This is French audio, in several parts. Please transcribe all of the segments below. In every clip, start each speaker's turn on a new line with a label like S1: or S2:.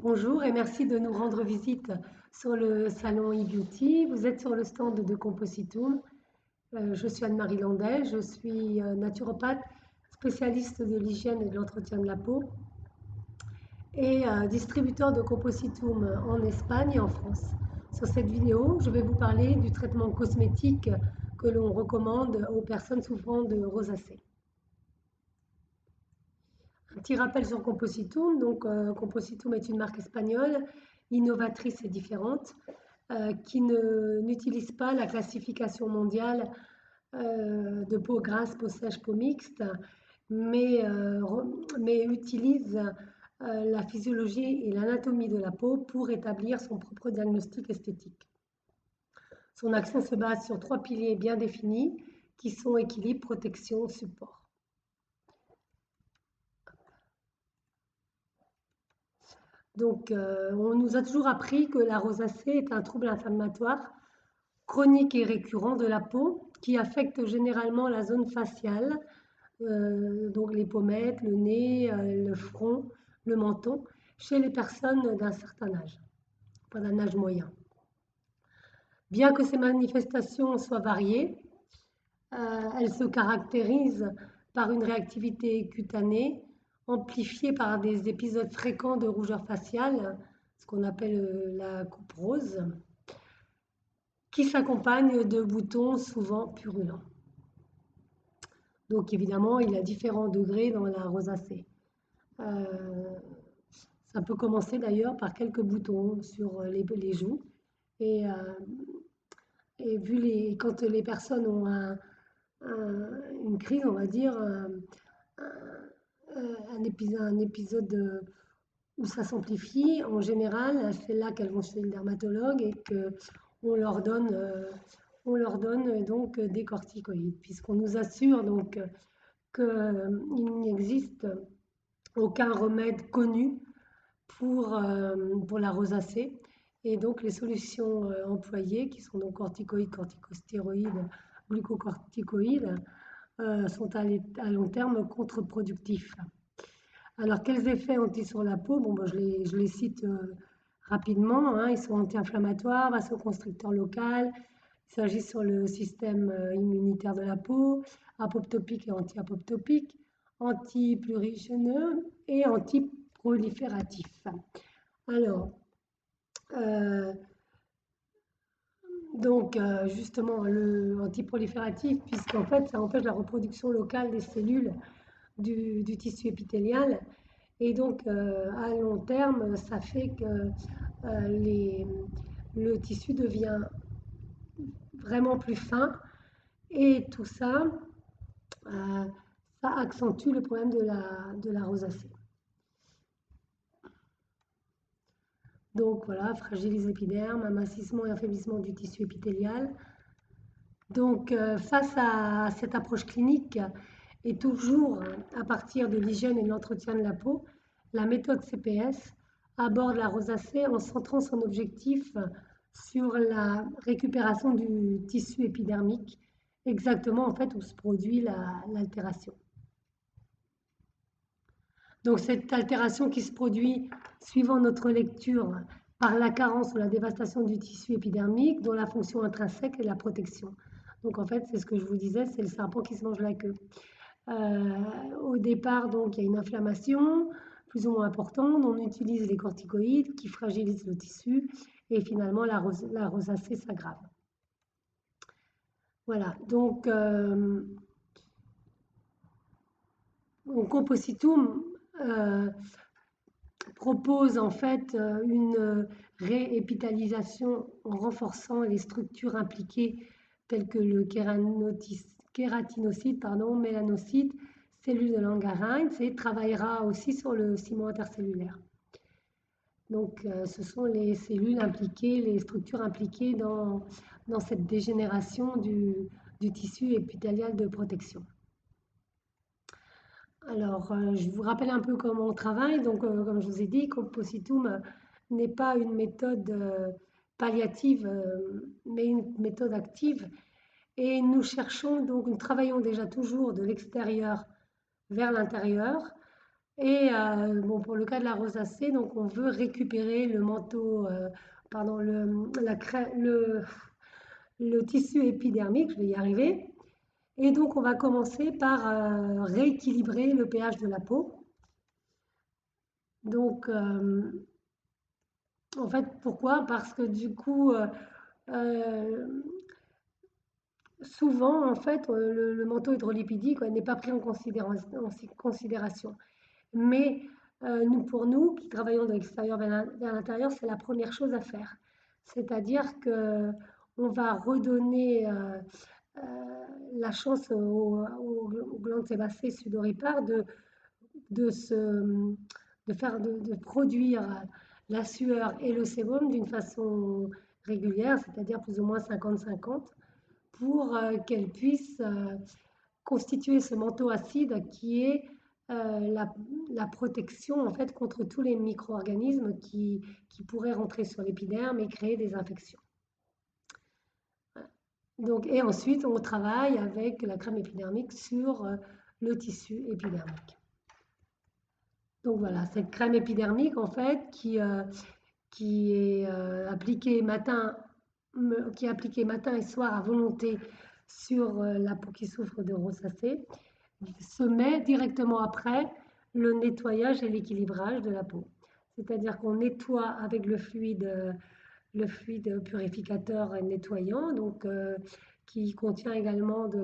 S1: Bonjour et merci de nous rendre visite sur le salon e-beauty. Vous êtes sur le stand de Compositum. Je suis Anne-Marie Landais, je suis naturopathe, spécialiste de l'hygiène et de l'entretien de la peau et distributeur de Compositum en Espagne et en France. Sur cette vidéo, je vais vous parler du traitement cosmétique que l'on recommande aux personnes souffrant de rosacée. Un petit rappel sur Compositum. Donc, Compositum est une marque espagnole, innovatrice et différente, qui n'utilise pas la classification mondiale de peau grasse, peau sèche, peau mixte, mais, mais utilise la physiologie et l'anatomie de la peau pour établir son propre diagnostic esthétique. Son action se base sur 3 piliers bien définis qui sont équilibre, protection, support. Donc, on nous a toujours appris que la rosacée est un trouble inflammatoire chronique et récurrent de la peau qui affecte généralement la zone faciale, donc les pommettes, le nez, le front, le menton, chez les personnes d'un certain âge, enfin d'un âge moyen. Bien que ces manifestations soient variées, elles se caractérisent par une réactivité cutanée amplifiée par des épisodes fréquents de rougeur faciale, ce qu'on appelle la coupe rose, qui s'accompagne de boutons souvent purulents. Donc évidemment, il y a différents degrés dans la rosacée. Ça peut commencer d'ailleurs par quelques boutons sur les joues. Et quand les personnes ont une crise, on va dire, un épisode où ça s'amplifie, en général, c'est là qu'elles vont chez le dermatologue et qu'on leur donne, donc des corticoïdes, puisqu'on nous assure donc qu'il n'existe aucun remède connu pour la rosacée. Et donc les solutions employées, qui sont donc corticoïdes, corticostéroïdes, glucocorticoïdes, sont à long terme contre-productifs. Alors, quels effets ont-ils sur la peau? Bon, je les cite rapidement, hein. Ils sont anti-inflammatoires, vasoconstricteurs local, il s'agit sur le système immunitaire de la peau, apoptopique et anti-apoptopique, anti-prurigineux et anti-prolifératif. Alors, donc justement, le antiprolifératif, puisqu'en fait, ça empêche la reproduction locale des cellules du tissu épithélial. Et donc, à long terme, ça fait que le tissu devient vraiment plus fin. Et tout ça, ça accentue le problème de la rosacée. Donc voilà, fragilise l'épiderme, amincissement et affaiblissement du tissu épithélial. Donc, face à cette approche clinique, et toujours à partir de l'hygiène et de l'entretien de la peau, la méthode CPS aborde la rosacée en centrant son objectif sur la récupération du tissu épidermique, exactement en fait où se produit l'altération. Donc cette altération qui se produit suivant notre lecture par la carence ou la dévastation du tissu épidermique dont la fonction intrinsèque est la protection. Donc en fait, c'est ce que je vous disais, c'est le serpent qui se mange la queue. Au départ, donc, il y a une inflammation plus ou moins importante. On utilise les corticoïdes qui fragilisent le tissu et finalement la rosacée s'aggrave. Voilà, donc Compositum propose en fait une réépithalisation en renforçant les structures impliquées telles que le kératinocyte, mélanocyte, cellules de Langerhans, et travaillera aussi sur le ciment intercellulaire. Donc ce sont les cellules impliquées, les structures impliquées dans cette dégénération du tissu épithélial de protection. Alors, je vous rappelle un peu comment on travaille. Donc, comme je vous ai dit, Compositum n'est pas une méthode palliative, mais une méthode active. Et nous cherchons, donc, nous travaillons déjà toujours de l'extérieur vers l'intérieur Et bon, pour le cas de la rosacée, donc on veut récupérer le manteau, pardon, le tissu épidermique, je vais y arriver. Et donc on va commencer par rééquilibrer le pH de la peau. Donc en fait, pourquoi? Parce que du coup, euh, souvent, en fait, le manteau hydrolipidique n'est pas pris en considération. Mais pour nous qui travaillons de l'extérieur vers l'intérieur, c'est la première chose à faire. C'est-à-dire que on va redonner euh, la chance aux glandes sébacées sudoripares de, se, de produire la sueur et le sébum d'une façon régulière, c'est-à-dire plus ou moins 50-50, pour qu'elles puissent constituer ce manteau acide qui est la protection en fait contre tous les micro-organismes qui pourraient rentrer sur l'épiderme et créer des infections. Donc, et ensuite, on travaille avec la crème épidermique sur le tissu épidermique. Donc voilà, cette crème épidermique en fait qui est appliquée matin et soir à volonté sur la peau qui souffre de rosacée, se met directement après le nettoyage et l'équilibrage de la peau. C'est-à-dire qu'on nettoie avec le fluide purificateur et nettoyant, donc, qui contient également de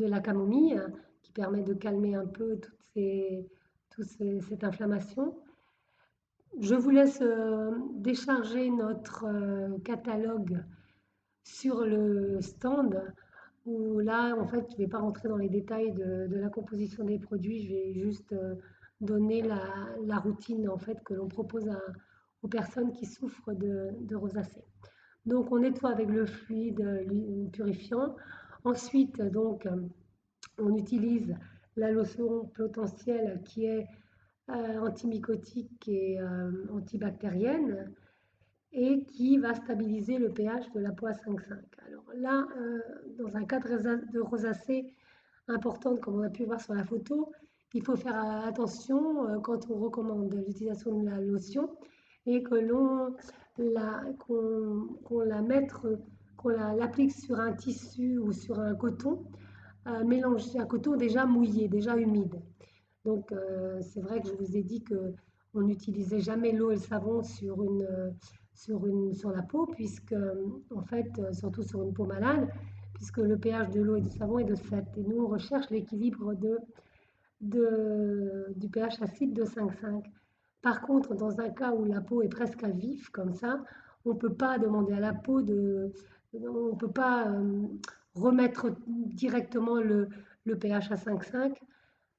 S1: la camomille, qui permet de calmer un peu cette inflammation. Je vous laisse décharger notre catalogue sur le stand où là, en fait, je ne vais pas rentrer dans les détails de la composition des produits, je vais juste donner la routine en fait que l'on propose aux personnes qui souffrent de rosacée. Donc, on nettoie avec le fluide purifiant. Ensuite, donc, on utilise la lotion potentielle qui est antimycotique et antibactérienne et qui va stabiliser le pH de la peau à 5,5. Alors là, dans un cas de rosacée importante, comme on a pu voir sur la photo, il faut faire attention quand on recommande l'utilisation de la lotion et que qu'on l'applique sur un tissu ou sur un coton mélangé, un coton déjà mouillé, déjà humide. Donc c'est vrai que je vous ai dit que on n'utilisait jamais l'eau et le savon sur la peau, puisque en fait, surtout sur une peau malade, puisque le pH de l'eau et du savon est de 7. Et nous, on recherche l'équilibre du pH acide de 5,5. Par contre, dans un cas où la peau est presque à vif, comme ça, on ne peut pas demander à la peau on ne peut pas remettre directement le pH à 5,5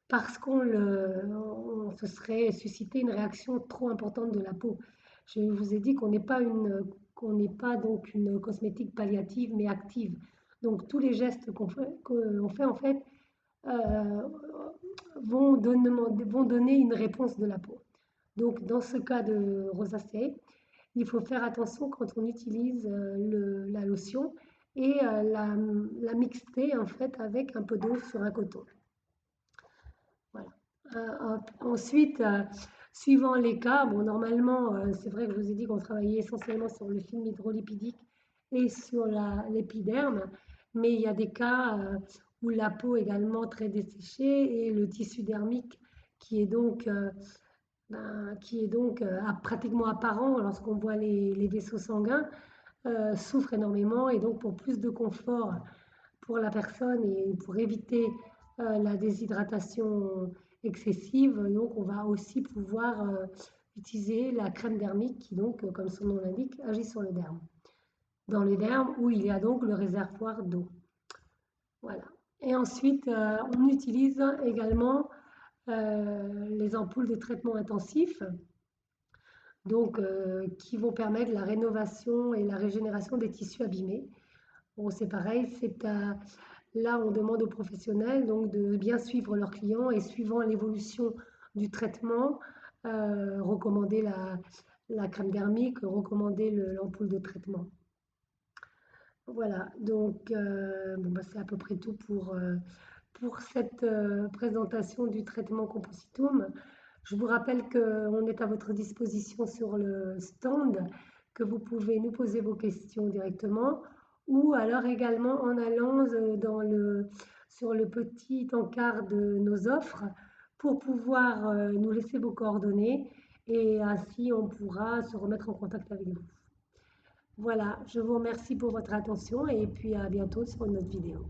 S1: parce on se serait suscité une réaction trop importante de la peau. Je vous ai dit qu'on n'est pas donc une cosmétique palliative mais active. Donc tous les gestes qu'on fait en fait euh, vont donner une réponse de la peau. Donc dans ce cas de rosacée, il faut faire attention quand on utilise la lotion et la mixer en fait avec un peu d'eau sur un coton. Voilà. Ensuite, suivant les cas, bon, normalement, c'est vrai que je vous ai dit qu'on travaillait essentiellement sur le film hydrolipidique et sur l'épiderme, mais il y a des cas où la peau est également très desséchée et le tissu dermique qui est donc, pratiquement apparent lorsqu'on voit les vaisseaux sanguins, souffre énormément et donc pour plus de confort pour la personne et pour éviter la déshydratation excessive. Donc, on va aussi pouvoir utiliser la crème dermique qui, donc, comme son nom l'indique, agit sur le derme. Dans le derme où il y a donc le réservoir d'eau. Voilà. Et ensuite, on utilise également les ampoules de traitement intensif, donc qui vont permettre la rénovation et la régénération des tissus abîmés. Bon, c'est pareil, là, on demande aux professionnels donc, de bien suivre leurs clients et suivant l'évolution du traitement, recommander la crème dermique, recommander l'ampoule de traitement. Voilà, donc bon, bah, c'est à peu près tout pour cette présentation du traitement Compositum. Je vous rappelle qu'on est à votre disposition sur le stand, que vous pouvez nous poser vos questions directement ou alors également en allant sur le petit encart de nos offres pour pouvoir nous laisser vos coordonnées et ainsi on pourra se remettre en contact avec vous. Voilà, je vous remercie pour votre attention et puis à bientôt sur une autre vidéo.